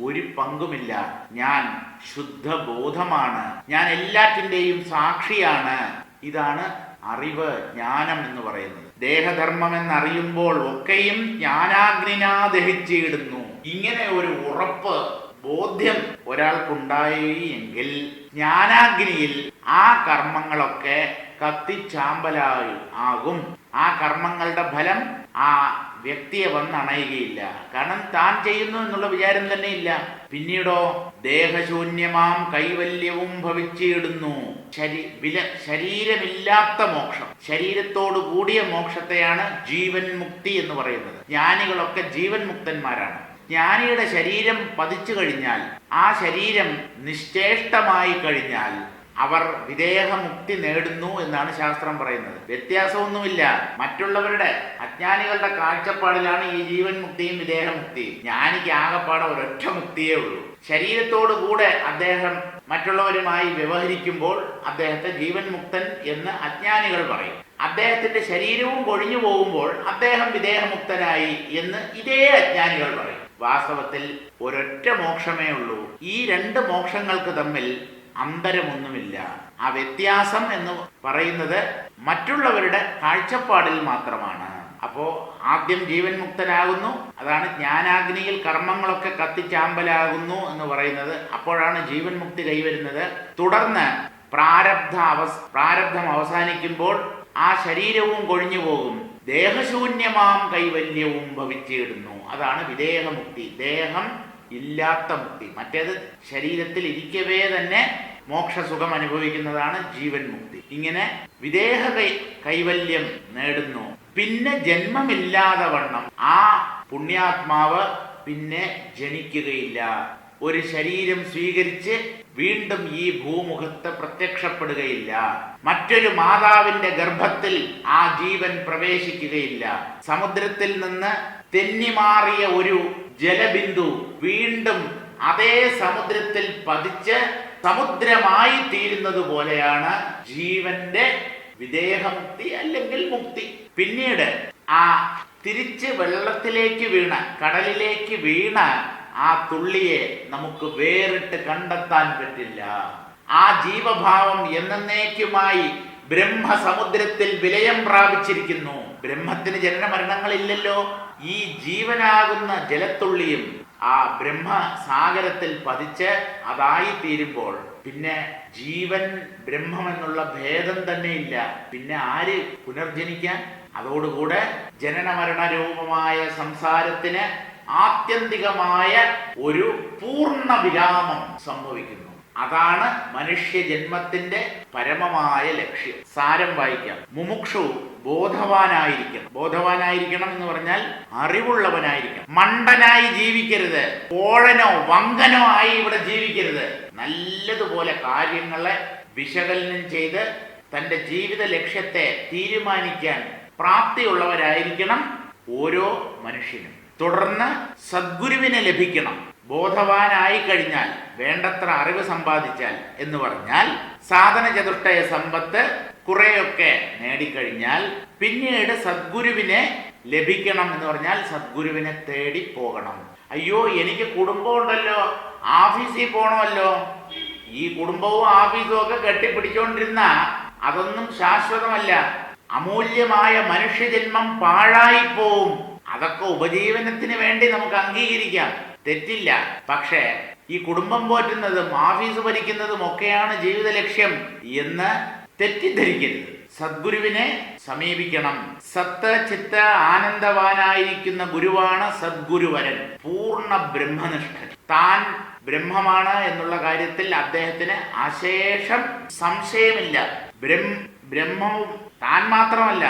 ഒരു പങ്കുമില്ല. ഞാൻ ശുദ്ധബോധമാണ്, ഞാൻ എല്ലാറ്റിൻ്റെയും സാക്ഷിയാണ്. ഇതാണ് അറിവ്, ജ്ഞാനം എന്ന് പറയുന്നത്. ദേഹധർമ്മം എന്നറിയുമ്പോൾ ഒക്കെയും ജ്ഞാനാഗ്നിനാ ദഹിച്ചിടുന്നു. ഇങ്ങനെ ഒരു ഉറപ്പ് ബോധ്യം ഒരാൾക്കുണ്ടായി എങ്കിൽ ജ്ഞാനാഗ്നിയിൽ ആ കർമ്മങ്ങളൊക്കെ കത്തിച്ചാമ്പലായി ആകും. ആ കർമ്മങ്ങളുടെ ഫലം ആ വ്യക്തിയെ വന്നണയുകയില്ല. കാരണം താൻ ചെയ്യുന്നു എന്നുള്ള വിചാരം തന്നെ ഇല്ല. പിന്നീടോ ദേഹശൂന്യമാം കൈവല്യവും ഭവിച്ചിടുന്നു. ശരീരമില്ലാത്ത മോക്ഷം, ശരീരത്തോടു കൂടിയ മോക്ഷത്തെയാണ് ജീവൻ മുക്തി എന്ന് പറയുന്നത്. ജ്ഞാനികളൊക്കെ ജീവൻ മുക്തന്മാരാണ്. ജ്ഞാനിയുടെ ശരീരം പതിച്ചു കഴിഞ്ഞാൽ, ആ ശരീരം നിശ്ചേഷ്ടമായി കഴിഞ്ഞാൽ അവർ വിദേഹമുക്തി നേടുന്നു എന്നാണ് ശാസ്ത്രം പറയുന്നത്. വ്യത്യാസമൊന്നുമില്ല. മറ്റുള്ളവരുടെ അജ്ഞാനികളുടെ കാഴ്ചപ്പാടിലാണ് ഈ ജീവൻ മുക്തിയും വിദേഹമുക്തിയും. ജ്ഞാനിക്ക് ആകപ്പാടെ ഒരൊറ്റ മുക്തിയേ ഉള്ളൂ. ശരീരത്തോടു കൂടെ അദ്ദേഹം മറ്റുള്ളവരുമായി വ്യവഹരിക്കുമ്പോൾ അദ്ദേഹത്തെ ജീവൻ മുക്തൻ എന്ന് അജ്ഞാനികൾ പറയും. അദ്ദേഹത്തിന്റെ ശരീരവും കൊഴിഞ്ഞു പോകുമ്പോൾ അദ്ദേഹം വിദേഹമുക്തനായി എന്ന് ഇതേ അജ്ഞാനികൾ പറയും. വാസ്തവത്തിൽ ഒരൊറ്റ മോക്ഷമേ ഉള്ളൂ. ഈ രണ്ട് മോക്ഷങ്ങൾക്ക് തമ്മിൽ അന്തരമൊന്നുമില്ല. ആ വ്യത്യാസം എന്ന് പറയുന്നത് മറ്റുള്ളവരുടെ കാഴ്ചപ്പാടിൽ മാത്രമാണ്. അപ്പോ ആദ്യം ജീവൻ മുക്തനാകുന്നു, അതാണ് ജ്ഞാനാഗ്നിയിൽ കർമ്മങ്ങളൊക്കെ കത്തിച്ചാമ്പലാകുന്നു എന്ന് പറയുന്നത്. അപ്പോഴാണ് ജീവൻ മുക്തി കൈവരുന്നത്. തുടർന്ന് പ്രാരബ്ധം അവസാനിക്കുമ്പോൾ ആ ശരീരവും കൊഴിഞ്ഞു പോകും. ദേഹശൂന്യമാം കൈവല്യവും ഭവിച്ചിടുന്നു. അതാണ് വിദേഹമുക്തി, ദേഹം ഇല്ലാത്ത മുക്തി. മറ്റേത് ശരീരത്തിൽ ഇരിക്കവേ തന്നെ മോക്ഷസുഖം അനുഭവിക്കുന്നതാണ് ജീവൻ മുക്തി. ഇങ്ങനെ വിദേഹ കൈവല്യം നേടുന്നു. പിന്നെ ജന്മമില്ലാതെ വണ്ണം ആ പുണ്യാത്മാവ് പിന്നെ ജനിക്കുകയില്ല. ഒരു ശരീരം സ്വീകരിച്ച് വീണ്ടും ഈ ഭൂമുഖത്ത് പ്രത്യക്ഷപ്പെടുകയില്ല. മറ്റൊരു മാതാവിന്റെ ഗർഭത്തിൽ ആ ജീവൻ പ്രവേശിക്കുകയില്ല. സമുദ്രത്തിൽ നിന്ന് തെന്നിമാറിയ ഒരു ജലബിന്ദു വീണ്ടും അതേ സമുദ്രത്തിൽ പതിച്ച് സമുദ്രമായി തീരുന്നത് പോലെയാണ് ജീവന്റെ വിദേഹമുക്തി അല്ലെങ്കിൽ മുക്തി. പിന്നീട് ആ തിരിച്ച് വെള്ളത്തിലേക്ക് വീണ, കടലിലേക്ക് വീണ ആ തുള്ളിയെ നമുക്ക് വേറിട്ട് കണ്ടെത്താൻ പറ്റില്ല. ആ ജീവഭാവം എന്നേക്കുമായി ബ്രഹ്മസമുദ്രത്തിൽ വിലയം പ്രാപിച്ചിരിക്കുന്നു. ബ്രഹ്മത്തിന് ജനന മരണങ്ങളില്ലല്ലോ. ഈ ജീവനാകുന്ന ജലത്തുള്ളിയും ആ ബ്രഹ്മസാഗരത്തിൽ പതിച്ച് അതായി തീരുമ്പോൾ പിന്നെ ജീവൻ ബ്രഹ്മമെന്നുള്ള ഭേദം തന്നെ ഇല്ല. പിന്നെ ആര് പുനർജനിക്കാൻ? അതോടുകൂടെ ജനന മരണരൂപമായ സംസാരത്തിന് ആത്യന്തികമായ ഒരു പൂർണ്ണ വിരാമം സംഭവിക്കുന്നു. അതാണ് മനുഷ്യജന്മത്തിന്റെ പരമമായ ലക്ഷ്യം. സാരം വായിക്കാം. മുമുക്ഷു ബോധവാനായിരിക്കണം. ബോധവാനായിരിക്കണം എന്ന് പറഞ്ഞാൽ അറിവുള്ളവനായിരിക്കണം. മണ്ടനായി ജീവിക്കരുത്. കോഴനോ വങ്കനോ ആയി ഇവിടെ ജീവിക്കരുത്. നല്ലതുപോലെ കാര്യങ്ങളെ വിശകലനം ചെയ്ത് തന്റെ ജീവിത ലക്ഷ്യത്തെ തീരുമാനിക്കാൻ പ്രാപ്തിയുള്ളവരായിരിക്കണം ഓരോ മനുഷ്യനും. തുടർന്ന് സദ്ഗുരുവിനെ ലഭിക്കണം. ബോധവാനായി കഴിഞ്ഞാൽ, വേണ്ടത്ര അറിവ് സമ്പാദിച്ചാൽ എന്ന് പറഞ്ഞാൽ സാധന ചതുഷ്ടയ സമ്പത്ത് കുറെയൊക്കെ നേടിക്കഴിഞ്ഞാൽ പിന്നീട് സദ്ഗുരുവിനെ ലഭിക്കണം എന്ന് പറഞ്ഞാൽ സദ്ഗുരുവിനെ തേടി പോകണം. അയ്യോ, എനിക്ക് കുടുംബം ഉണ്ടല്ലോ, ഓഫീസിൽ പോകണമല്ലോ. ഈ കുടുംബവും ഓഫീസും ഒക്കെ കെട്ടിപ്പിടിച്ചുകൊണ്ടിരുന്ന അതൊന്നും ശാശ്വതമല്ല. അമൂല്യമായ മനുഷ്യജന്മം പാഴായിപ്പോവും. അതൊക്കെ ഉപജീവനത്തിന് വേണ്ടി നമുക്ക് അംഗീകരിക്കാം, തെറ്റില്ല. പക്ഷേ ഈ കുടുംബം പോറ്റുന്നതും ഓഫീസ് ഭരിക്കുന്നതും ഒക്കെയാണ് ജീവിത ലക്ഷ്യം എന്ന് തെറ്റിദ്ധരിക്കരുത്. സദ്ഗുരുവിനെ സമീപിക്കണം. സത്ത് ചിത്ത ആനന്ദവാനായിരിക്കുന്ന ഗുരുവാണ് സദ്ഗുരുവരൻ, പൂർണ്ണ ബ്രഹ്മനിഷ്ഠൻ. താൻ ബ്രഹ്മമാണ് എന്നുള്ള കാര്യത്തിൽ അദ്ദേഹത്തിന് അശേഷം സംശയമില്ല. ബ്രഹ്മവും താൻ മാത്രമല്ല,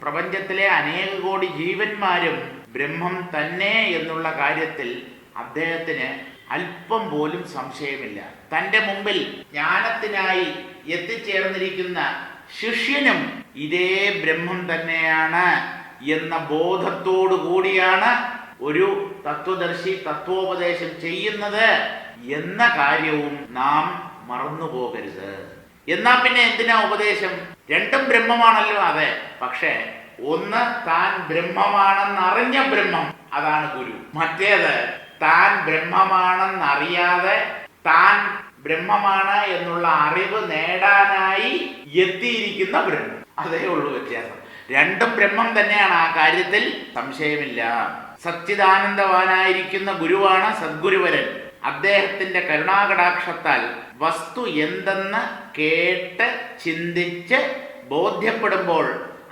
പ്രപഞ്ചത്തിലെ അനേക കോടി ജീവന്മാരും ബ്രഹ്മം തന്നെ എന്നുള്ള കാര്യത്തിൽ അദ്ദേഹത്തിന് അല്പം പോലും സംശയമില്ല. തൻ്റെ മുമ്പിൽ ജ്ഞാനത്തിനായി എത്തിച്ചേർന്നിരിക്കുന്ന ശിഷ്യനും ഇതേ ബ്രഹ്മം തന്നെയാണ് എന്ന ബോധത്തോടു കൂടിയാണ് ഒരു തത്വദർശി തത്വോപദേശം ചെയ്യുന്നത് എന്ന കാര്യവും നാം മറന്നുപോകരുത്. എന്നാ പിന്നെ എന്തിനാ ഉപദേശം? രണ്ടും ബ്രഹ്മമാണല്ലോ. അതെ, പക്ഷേ ഒന്ന് താൻ ബ്രഹ്മമാണെന്നറിഞ്ഞ ബ്രഹ്മം, അതാണ് ഗുരു. മറ്റേത് താൻ ബ്രഹ്മമാണെന്നറിയാതെ താൻ ബ്രഹ്മമാണ് എന്നുള്ള അറിവ് നേടാനായി എത്തിയിരിക്കുന്ന ബ്രഹ്മം. അതേ ഉള്ളൂ വ്യത്യാസം. രണ്ടും ബ്രഹ്മം തന്നെയാണ്, ആ കാര്യത്തിൽ സംശയമില്ല. സച്ചിദാനന്ദവാനായിരിക്കുന്ന ഗുരുവാണ് സദ്ഗുരുവരൻ. അദ്ദേഹത്തിന്റെ കരുണാകടാക്ഷത്താൽ വസ്തു എന്തെന്ന് കേട്ട് ചിന്തിച്ച് ബോധ്യപ്പെടുമ്പോൾ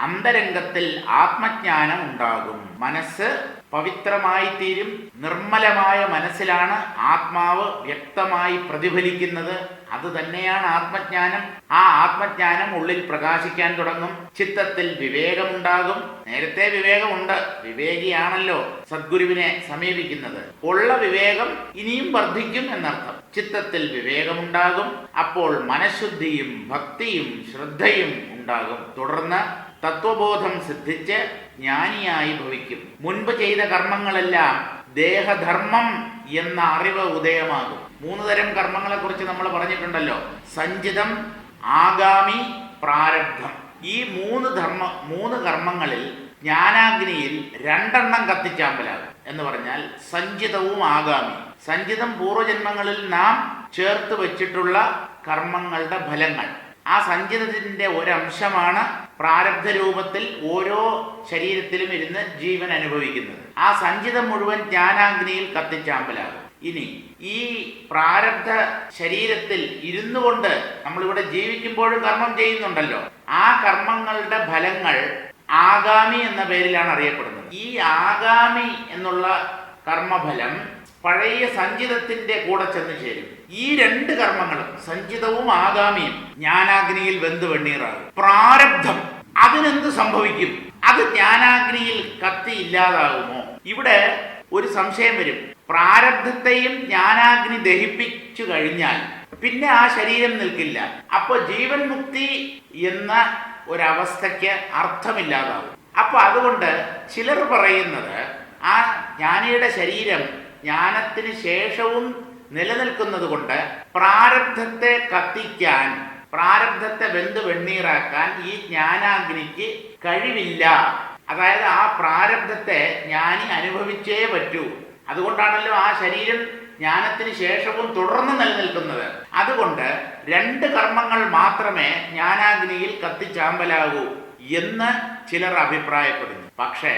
അന്തരംഗത്തിൽ ആത്മജ്ഞാനം ഉണ്ടാകും. മനസ്സ് പവിത്രമായി തീരും. നിർമ്മലമായ മനസ്സിലാണ് ആത്മാവ് വ്യക്തമായി പ്രതിഫലിക്കുന്നത്. അത് തന്നെയാണ് ആത്മജ്ഞാനം. ആ ആത്മജ്ഞാനം ഉള്ളിൽ പ്രകാശിക്കാൻ തുടങ്ങും. ചിത്തത്തിൽ വിവേകമുണ്ടാകും. നേരത്തെ വിവേകമുണ്ട്, വിവേകിയാണല്ലോ സദ്ഗുരുവിനെ സമീപിക്കുന്നത്. ഉള്ള വിവേകം ഇനിയും വർദ്ധിക്കും എന്നർത്ഥം. ചിത്തത്തിൽ വിവേകമുണ്ടാകും. അപ്പോൾ മനഃശുദ്ധിയും ഭക്തിയും ശ്രദ്ധയും ഉണ്ടാകും. തുടർന്ന് തത്വബോധം സിദ്ധിച്ച് ജ്ഞാനിയായി ഭവിക്കും. മുൻപ് ചെയ്ത കർമ്മങ്ങളെല്ലാം ദേഹധർമ്മം എന്ന അറിവ് ഉദയമാകും. 3 തരം കർമ്മങ്ങളെ കുറിച്ച് നമ്മൾ പറഞ്ഞിട്ടുണ്ടല്ലോ: സഞ്ചിതം, ആഗാമി, പ്രാരബ്ധം. ഈ 3 കർമ്മങ്ങളിൽ ജ്ഞാനാഗ്നിയിൽ 2 എണ്ണം കത്തിച്ചാമ്പലാകും. എന്ന് പറഞ്ഞാൽ സഞ്ചിതവും ആഗാമി. സഞ്ചിതം പൂർവജന്മങ്ങളിൽ നാം ചേർത്ത് വെച്ചിട്ടുള്ള കർമ്മങ്ങളുടെ ഫലങ്ങൾ. ആ സഞ്ചിതത്തിന്റെ ഒരംശമാണ് പ്രാരബ്ധ രൂപത്തിൽ ഓരോ ശരീരത്തിലും ഇരുന്ന് ജീവൻ അനുഭവിക്കുന്നത്. ആ സഞ്ചിതം മുഴുവൻ ജ്ഞാനാഗ്നിയിൽ കത്തിച്ചാമ്പലാകും. ഇനി ഈ പ്രാരബ്ധ ശരീരത്തിൽ ഇരുന്നു കൊണ്ട് നമ്മളിവിടെ ജീവിക്കുമ്പോഴും കർമ്മം ചെയ്യുന്നുണ്ടല്ലോ. ആ കർമ്മങ്ങളുടെ ഫലങ്ങൾ ആഗാമി എന്ന പേരിലാണ് അറിയപ്പെടുന്നത്. ഈ ആഗാമി എന്നുള്ള കർമ്മഫലം പഴയ സഞ്ചിതത്തിന്റെ കൂടെ ചെന്ന് ചേരും. ഈ 2 കർമ്മങ്ങളും, സഞ്ചിതവും ആഗാമിയും, ജ്ഞാനാഗ്നിയിൽ വെന്ത് വെണ്ണീറാകും. പ്രാരബ്ധം, അതിനെന്ത് സംഭവിക്കും? അത് ജ്ഞാനാഗ്നിയിൽ കത്തി ഇല്ലാതാകുമോ? ഇവിടെ ഒരു സംശയം വരും. പ്രാരബ്ധത്തെയും ജ്ഞാനാഗ്നി ദഹിപ്പിച്ചു കഴിഞ്ഞാൽ പിന്നെ ആ ശരീരം നിൽക്കില്ല. അപ്പൊ ജീവൻ മുക്തി എന്ന ഒരവസ്ഥയ്ക്ക് അർത്ഥമില്ലാതാവും. അപ്പൊ അതുകൊണ്ട് ചിലർ പറയുന്നത് ആ ജ്ഞാനിയുടെ ശരീരം ജ്ഞാനത്തിന് ശേഷവും നിലനിൽക്കുന്നത് കൊണ്ട് പ്രാരബ്ധത്തെ കത്തിക്കാൻ, പ്രാരബ്ധത്തെ വെന്ത് വെണ്ണീറാക്കാൻ ഈ ജ്ഞാനാഗ്നിക്ക് കഴിവില്ല. അതായത് ആ പ്രാരബ്ധത്തെ ജ്ഞാനി അനുഭവിച്ചേ പറ്റൂ. അതുകൊണ്ടാണല്ലോ ആ ശരീരം ജ്ഞാനത്തിന് ശേഷവും തുടർന്ന് നിലനിൽക്കുന്നത്. അതുകൊണ്ട് 2 കർമ്മങ്ങൾ മാത്രമേ ജ്ഞാനാഗ്നിയിൽ കത്തിച്ചാമ്പലാകൂ എന്ന് ചിലർ അഭിപ്രായപ്പെടുന്നു. പക്ഷേ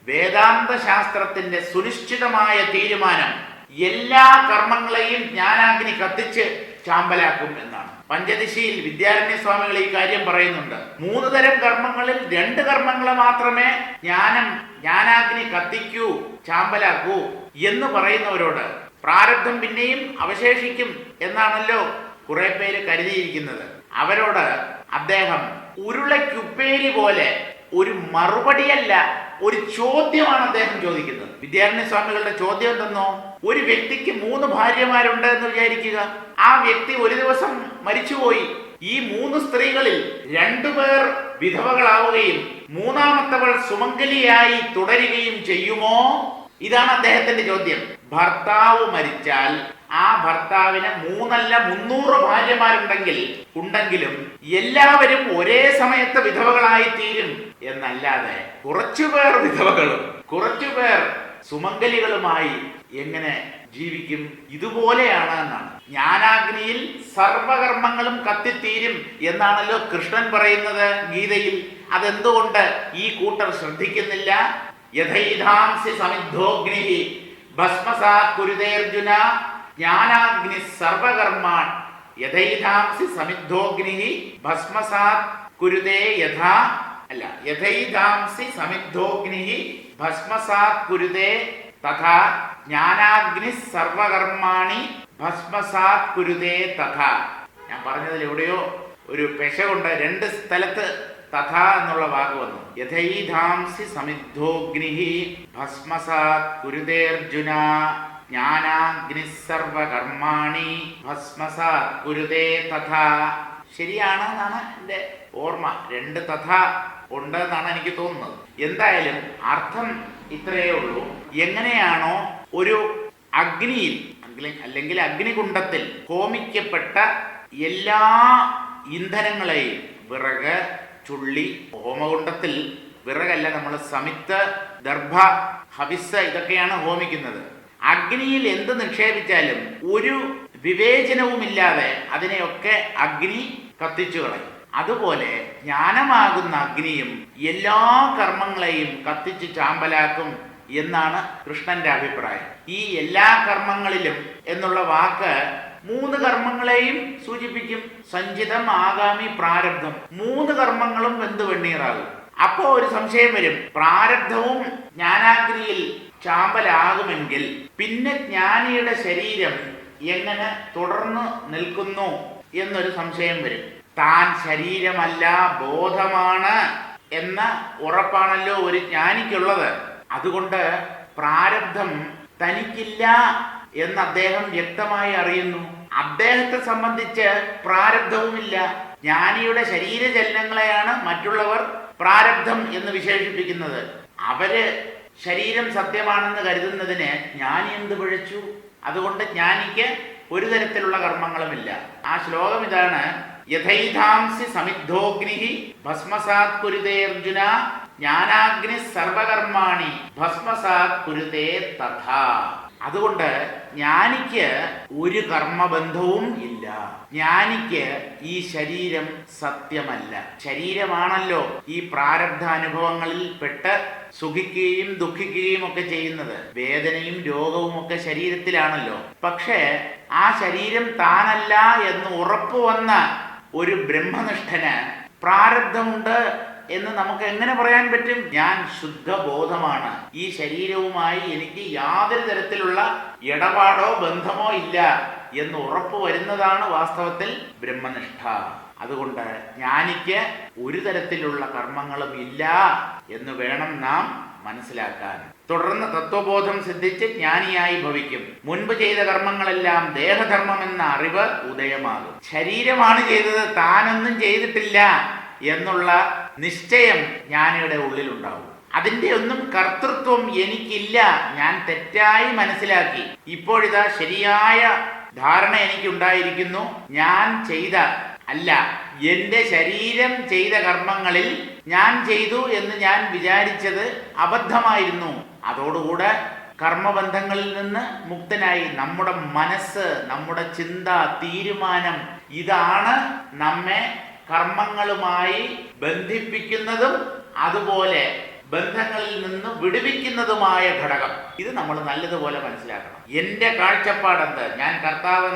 വേദാന്ത ശാസ്ത്രത്തിന്റെ സുനിശ്ചിതമായ തീരുമാനം എല്ലാ കർമ്മങ്ങളെയും ജ്ഞാനാഗ്നി കത്തിച്ച് ചാമ്പലാക്കും എന്നാണ്. പഞ്ചദശിയിൽ വിദ്യാരണ്യ സ്വാമികൾ ഈ കാര്യം പറയുന്നുണ്ട്. 3 തരം കർമ്മങ്ങളിൽ 2 കർമ്മങ്ങളെ മാത്രമേ ജ്ഞാനാഗ്നി കത്തിക്കൂ, ചാമ്പലാക്കൂ എന്ന് പറയുന്നവരോട് പ്രാരബ്ധം പിന്നെയും അവശേഷിക്കും എന്നാണല്ലോ കുറെ പേര് കരുതിയിരിക്കുന്നത്. അവരോട് അദ്ദേഹം ഉരുളയ്ക്കുപ്പേരി പോലെ ഒരു മറുപടിയല്ല, ഒരു ചോദ്യമാണ് അദ്ദേഹം ചോദിക്കുന്നത്. വിദ്യാരണ്യ സ്വാമികളുടെ ചോദ്യം എന്തെന്നോ, ഒരു വ്യക്തിക്ക് 3 ഭാര്യമാരുണ്ട് എന്ന് വിചാരിക്കുക. ആ വ്യക്തി ഒരു ദിവസം മരിച്ചുപോയി. ഈ 3 സ്ത്രീകളിൽ 2 പേർ വിധവകളാവുകയും 3ാമത്തവൾ സുമംഗലിയായി തുടരുകയും ചെയ്യുമോ? ഇതാണ് അദ്ദേഹത്തിന്റെ ചോദ്യം. ഭർത്താവ് മരിച്ചാൽ ആ ഭർത്താവിന് 3 അല്ല 300 ഭാര്യമാരുണ്ടെങ്കിലും എല്ലാവരും ഒരേ സമയത്ത് വിധവകളായി തീരും എന്നല്ലാതെ കുറച്ചുപേർ വിധവകളും കുറച്ചുപേർ സുമംഗലികളുമായി എങ്ങനെ ജീവിക്കും? ഇതുപോലെയാണ് എന്നാണ്. ജ്ഞാനാഗ്നിയിൽ സർവകർമ്മങ്ങളും കത്തിത്തീരും എന്നാണല്ലോ കൃഷ്ണൻ പറയുന്നത് ഗീതയിൽ. അതെന്തുകൊണ്ട് ഈ കൂട്ടർ ശ്രദ്ധിക്കുന്നില്ല? യഥൈധാംസി സമിദ്ധോഗ്നി ഭസ്മസാത് കുരുതേർജുന ജ്ഞാനാഗ്നി സർവകർമാൻ യഥൈധാംസി സമിദ്ധോഗ്നി ഭസ്മസാത് കുരുതേ യഥാ അല്ല യഥൈധാംസി സമിദ്ധോഗ്നി ഭസ്മസാത് കുരുതേ തഥാ ജ്ഞാനാഗ്നി സർവകർമാണി ഭസ്മസാത് കുരുതേ തഥ. ഞാൻ പറഞ്ഞതിൽ എവിടെയോ ഒരു പെശകൊണ്ട്, 2 സ്ഥലത്ത് തഥ എന്നുള്ള വാക്ക് വന്നു. യഥൈധാംസി സമിദ്ധോഗ്നി ഭസ്മസാത് കുരുതേർജുന ജ്ഞാനാഗ്നി സർവകർമാണി ഭസ്മസാത് കുരുതേ തഥ. ശരിയാണ് എന്നാണ് എൻ്റെ ഓർമ്മ. 2 തഥ ഉണ്ട് എന്നാണ് എനിക്ക് തോന്നുന്നത്. എന്തായാലും അർത്ഥം ഇത്രയേ ഉള്ളൂ. എങ്ങനെയാണോ ഒരു അഗ്നിയിൽ അല്ലെങ്കിൽ അഗ്നികുണ്ഡത്തിൽ ഹോമിക്കപ്പെട്ട എല്ലാ ഇന്ധനങ്ങളെയും, വിറക്, ചുള്ളി, ഹോമകുണ്ഡത്തിൽ വിറകല്ല, നമ്മൾ സമിത്ത്, ദർഭ, ഹവിസ് ഇതൊക്കെയാണ് ഹോമിക്കുന്നത്. അഗ്നിയിൽ എന്ത് നിക്ഷേപിച്ചാലും ഒരു വിവേചനവുമില്ലാതെ അതിനെയൊക്കെ അഗ്നി കത്തിച്ചു കളയും. അതുപോലെ ജ്ഞാനമാകുന്ന അഗ്നിയും എല്ലാ കർമ്മങ്ങളെയും കത്തിച്ച് ചാമ്പലാക്കും എന്നാണ് കൃഷ്ണന്റെ അഭിപ്രായം. ഈ എല്ലാ കർമ്മങ്ങളിലും എന്നുള്ള വാക്ക് 3 കർമ്മങ്ങളെയും സൂചിപ്പിക്കും. സഞ്ചിതം, ആഗാമി, പ്രാരബ്ധം. 3 കർമ്മങ്ങളും വെന്ത് വെണ്ണീറാകും. അപ്പോ ഒരു സംശയം വരും, പ്രാരബ്ധവും ജ്ഞാനാഗ്നിയിൽ ചാമ്പലാകുമെങ്കിൽ പിന്നെ ജ്ഞാനിയുടെ ശരീരം എങ്ങനെ തുടർന്ന് നിൽക്കുന്നു എന്നൊരു സംശയം വരും. താൻ ശരീരമല്ല, ബോധമാണ് എന്ന ഉറപ്പാണല്ലോ ഒരു ജ്ഞാനിക്കുള്ളത്. അതുകൊണ്ട് പ്രാരബ്ധം തനിക്കില്ല എന്ന് അദ്ദേഹം വ്യക്തമായി അറിയുന്നു. അദ്ദേഹത്തെ സംബന്ധിച്ച് പ്രാരബ്ധവുമില്ല. ജ്ഞാനിയുടെ ശരീരചലനങ്ങളെയാണ് മറ്റുള്ളവർ പ്രാരബ്ധം എന്ന് വിശേഷിപ്പിക്കുന്നത്. അവര് ശരീരം സത്യമാണെന്ന് കരുതുന്നതിന് ജ്ഞാനി എന്ത് പിഴച്ചു? അതുകൊണ്ട് ജ്ഞാനിക്ക് ഒരു തരത്തിലുള്ള കർമ്മങ്ങളുമില്ല. ആ ശ്ലോകം ഇതാണ്: യഥൈധാംസി സമിദ്ധോഗ്നി ഭസ്മസാത് കുരുതേ അർജുന ജ്ഞാനാഗ്നി സർവകർമാണി ഭസ്മസാത് കുരുതേ തഥാ. അതുകൊണ്ട് ജ്ഞാനിക്ക് ഒരു കർമ്മബന്ധവും ഇല്ല. ജ്ഞാനിക്ക് ഈ ശരീരം സത്യമല്ല. ശരീരമാണല്ലോ ഈ പ്രാരബ്ധ അനുഭവങ്ങളിൽ പെട്ട് സുഖിക്കുകയും ദുഃഖിക്കുകയും ഒക്കെ ചെയ്യുന്നത്. വേദനയും രോഗവും ഒക്കെ ശരീരത്തിലാണല്ലോ. പക്ഷേ ആ ശരീരം താനല്ല എന്ന് ഉറപ്പു വന്ന ഒരു ബ്രഹ്മനിഷ്ഠന് പ്രാരബ്ധമുണ്ട് എന്ന് നമുക്ക് എങ്ങനെ പറയാൻ പറ്റും? ഞാൻ ശുദ്ധബോധമാണ്, ഈ ശരീരവുമായി എനിക്ക് യാതൊരു തരത്തിലുള്ള ഇടപാടോ ബന്ധമോ ഇല്ല എന്ന് ഉറപ്പു വരുന്നതാണ് വാസ്തവത്തിൽ ബ്രഹ്മനിഷ്ഠ. അതുകൊണ്ട് ജ്ഞാനിക്ക് ഒരു തരത്തിലുള്ള കർമ്മങ്ങളും ഇല്ല എന്ന് വേണം നാം മനസ്സിലാക്കാൻ. തുടർന്ന് തത്വബോധം സിദ്ധിച്ച് ജ്ഞാനിയായി ഭവിക്കും. മുൻപ് ചെയ്ത കർമ്മങ്ങളെല്ലാം ദേഹധർമ്മം എന്ന അറിവ് ഉദയമാകും. ശരീരമാണ് ചെയ്തത്, താനൊന്നും ചെയ്തിട്ടില്ല എന്നുള്ള നിശ്ചയം ജ്ഞാനിയുടെ ഉള്ളിലുണ്ടാവും. അതിൻ്റെ ഒന്നും കർത്തൃത്വം എനിക്കില്ല, ഞാൻ തെറ്റായി മനസ്സിലാക്കി. ഇപ്പോഴിതാ ശരിയായ ധാരണ എനിക്കുണ്ടായിരിക്കുന്നു. ഞാൻ ചെയ്ത അല്ല, എൻ്റെ ശരീരം ചെയ്ത കർമ്മങ്ങളിൽ ഞാൻ ചെയ്തു എന്ന് ഞാൻ വിചാരിച്ചത് അബദ്ധമായിരുന്നു. അതോടുകൂടെ കർമ്മബന്ധങ്ങളിൽ നിന്ന് മുക്തനായി. നമ്മുടെ മനസ്സ്, നമ്മുടെ ചിന്ത, തീരുമാനം, ഇതാണ് നമ്മെ കർമ്മങ്ങളുമായി ബന്ധിപ്പിക്കുന്നതും അതുപോലെ ബന്ധങ്ങളിൽ നിന്ന് വിടുവിക്കുന്നതുമായ ഘടകം. ഇത് നമ്മൾ നല്ലതുപോലെ മനസ്സിലാക്കണം. എന്റെ കാഴ്ചപ്പാടെന്ത്? ഞാൻ കർത്താവൻ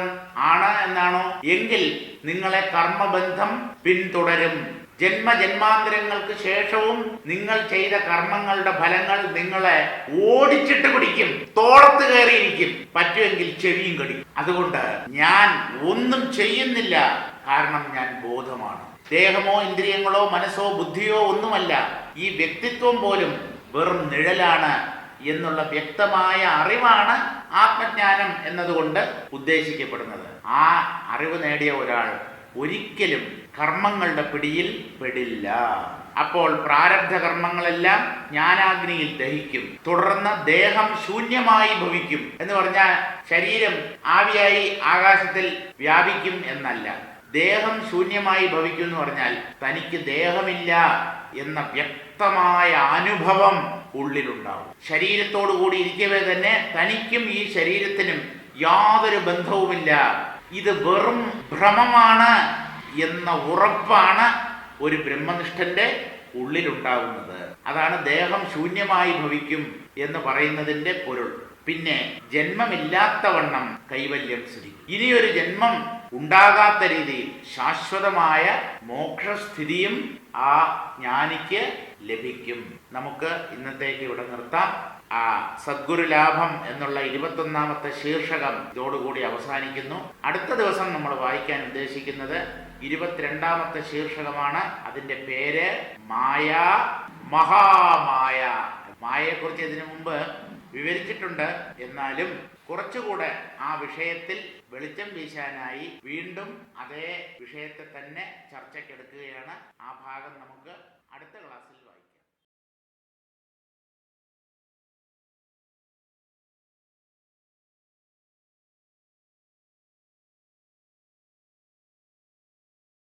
ആണ് എന്നാണോ? എങ്കിൽ നിങ്ങളെ കർമ്മബന്ധം പിന്തുടരും. ജന്മജന്മാന്തരങ്ങൾക്ക് ശേഷവും നിങ്ങൾ ചെയ്ത കർമ്മങ്ങളുടെ ഫലങ്ങൾ നിങ്ങളെ ഓടിച്ചിട്ട് പിടിക്കും, തോളത്ത് കയറിയിരിക്കും, പറ്റുമെങ്കിൽ ചെവിയും കടിക്കും. അതുകൊണ്ട് ഞാൻ ഒന്നും ചെയ്യുന്നില്ല, കാരണം ഞാൻ ബോധമാണ്. ദേഹമോ ഇന്ദ്രിയങ്ങളോ മനസ്സോ ബുദ്ധിയോ ഒന്നുമല്ല, ഈ വ്യക്തിത്വം പോലും വെറും നിഴലാണ് എന്നുള്ള വ്യക്തമായ അറിവാണ് ആത്മജ്ഞാനം എന്നതുകൊണ്ട് ഉദ്ദേശിക്കപ്പെടുന്നത്. ആ അറിവ് നേടിയ ഒരാൾ ഒരിക്കലും കർമ്മങ്ങളുടെ പിടിയിൽ പെടില്ല. അപ്പോൾ പ്രാരബ്ധ കർമ്മങ്ങളെല്ലാം ജ്ഞാനാഗ്നിയിൽ ദഹിക്കും. തുടർന്ന് ദേഹം ശൂന്യമായി ഭവിക്കും. എന്ന് പറഞ്ഞാൽ ശരീരം ആവിയായി ആകാശത്തിൽ വ്യാപിക്കും എന്നല്ല. ദേഹം ശൂന്യമായി ഭവിക്കും എന്ന് പറഞ്ഞാൽ തനിക്ക് ദേഹമില്ല എന്ന വ്യക്തമായ അനുഭവം ഉള്ളിലുണ്ടാവും. ശരീരത്തോടു കൂടി ഇരിക്കവേ തന്നെ തനിക്കും ഈ ശരീരത്തിനും യാതൊരു ബന്ധവുമില്ല, ഇത് വെറും ഭ്രമമാണ് എന്ന ഉറപ്പാണ് ഒരു ബ്രഹ്മനിഷ്ഠന്റെ ഉള്ളിലുണ്ടാകുന്നത്. അതാണ് ദേഹം ശൂന്യമായി ഭവിക്കും എന്ന് പറയുന്നതിന്റെ പൊരുൾ. പിന്നെ ജന്മമില്ലാത്തവണ്ണം കൈവല്യം സിദ്ധിക്കും. ഇനിയൊരു ജന്മം ഉണ്ടാകാത്ത രീതിയിൽ ശാശ്വതമായ മോക്ഷസ്ഥിതിയും ആ ജ്ഞാനിക്ക് ലഭിക്കും. നമുക്ക് ഇന്നത്തേക്ക് ഇവിടെ നിർത്താം. ആ സദ്ഗുരു ലാഭം എന്നുള്ള 21ാമത്തെ ശീർഷകം ഇതോടുകൂടി അവസാനിക്കുന്നു. അടുത്ത ദിവസം നമ്മൾ വായിക്കാൻ ഉദ്ദേശിക്കുന്നത് 22ാമത്തെ ശീർഷകമാണ്. അതിന്റെ പേര് മായ, മഹാമായ. മായയെക്കുറിച്ച് ഇതിനു മുമ്പ് വിവരിച്ചിട്ടുണ്ട്. എന്നാലും കുറച്ചുകൂടെ ആ വിഷയത്തിൽ വെളിച്ചം വീശാനായി വീണ്ടും അതേ വിഷയത്തെ തന്നെ ചർച്ചയ്ക്കെടുക്കുകയാണ്. ആ ഭാഗം നമുക്ക്